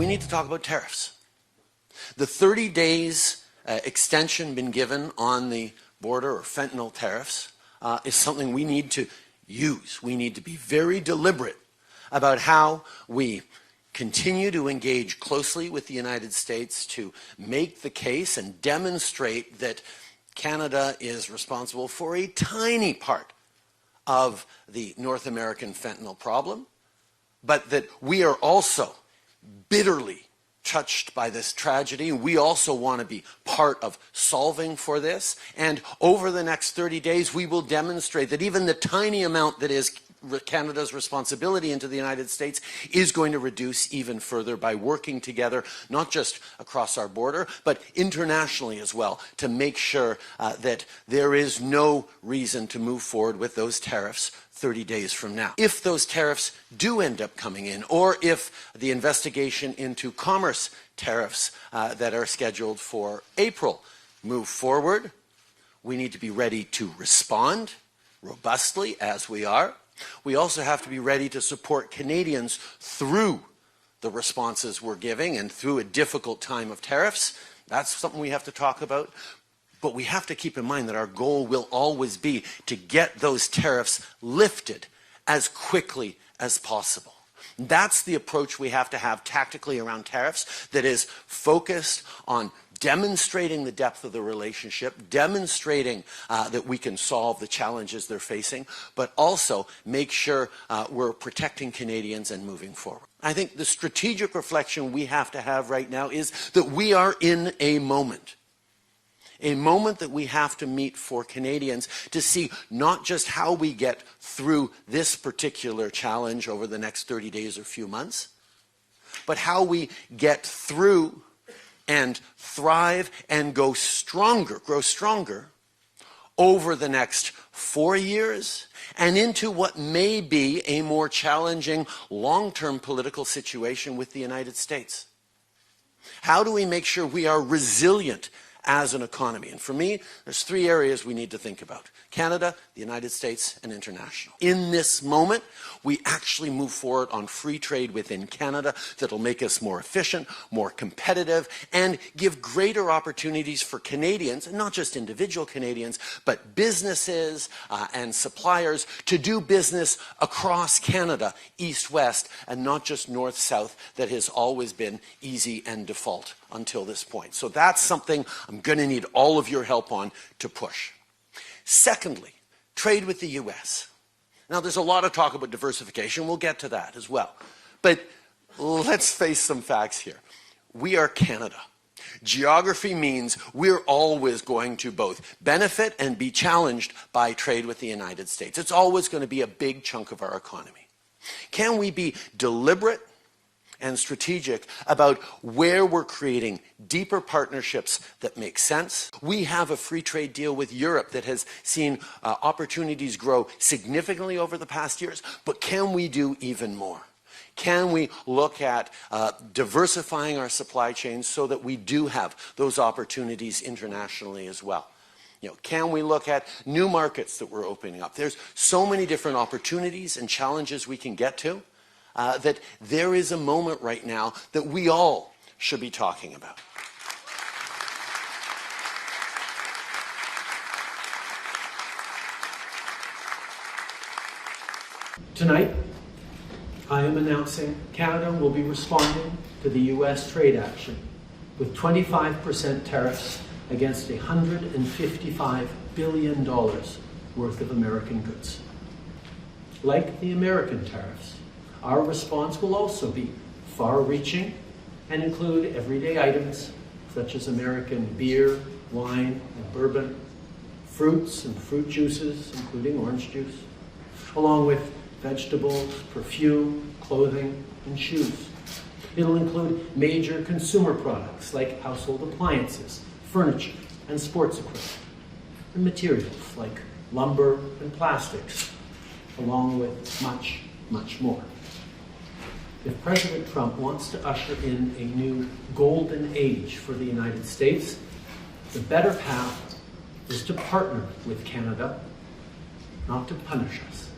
we need to talk about tariffs. The 30 days extension been given on the border or fentanyl tariffs is something we need to use. We need to be very deliberate about how we continue to engage closely with the United States to make the case and demonstrate that Canada is responsible for a tiny part of the North American fentanyl problem, but that we are also bitterly touched by this tragedy. We also want to be part of solving for this. And over the next 30 days, we will demonstrate that even the tiny amount that is Canada's responsibility into the United States is going to reduce even further by working together, not just across our border, but internationally as well, to make sure that there is no reason to move forward with those tariffs 30 days from now. If those tariffs do end up coming in, or if the investigation into commerce tariffs that are scheduled for April move forward, we need to be ready to respond robustly, as we are. We also have to be ready to support Canadians through the responses we're giving and through a difficult time of tariffs. That's something we have to talk about. But we have to keep in mind that our goal will always be to get those tariffs lifted as quickly as possible. That's the approach we have to have tactically around tariffs, that is focused on demonstrating the depth of the relationship, demonstrating that we can solve the challenges they're facing, but also make sure we're protecting Canadians and moving forward. I think the strategic reflection we have to have right now is that we are in a moment that we have to meet for Canadians to see not just how we get through this particular challenge over the next 30 days or few months, but how we get through and thrive and grow stronger over the next 4 years and into what may be a more challenging long-term political situation with the United States. How do we make sure we are resilient as an economy? And for me, there's 3 areas we need to think about: Canada, the United States, and international. In this moment, we actually move forward on free trade within Canada that'll make us more efficient, more competitive, and give greater opportunities for Canadians, and not just individual Canadians, but businesses and suppliers to do business across Canada, east-west, and not just north-south, that has always been easy and default until this point. So that's something I'm going to need all of your help on to push. Secondly, trade with the U.S. Now, there's a lot of talk about diversification. We'll get to that as well. But let's face some facts here. We are Canada. Geography means we're always going to both benefit and be challenged by trade with the United States. It's always going to be a big chunk of our economy. Can we be deliberate and strategic about where we're creating deeper partnerships that make sense? We have a free trade deal with Europe that has seen opportunities grow significantly over the past years, but can we do even more? Can we look at diversifying our supply chains so that we do have those opportunities internationally as well? Can we look at new markets that we're opening up? There's so many different opportunities and challenges we can get to. That there is a moment right now that we all should be talking about. Tonight, I am announcing Canada will be responding to the U.S. trade action with 25% tariffs against $155 billion worth of American goods. Like the American tariffs, our response will also be far-reaching and include everyday items such as American beer, wine, and bourbon, fruits and fruit juices, including orange juice, along with vegetables, perfume, clothing, and shoes. It'll include major consumer products like household appliances, furniture, and sports equipment, and materials like lumber and plastics, along with much, much more. If President Trump wants to usher in a new golden age for the United States, the better path is to partner with Canada, not to punish us.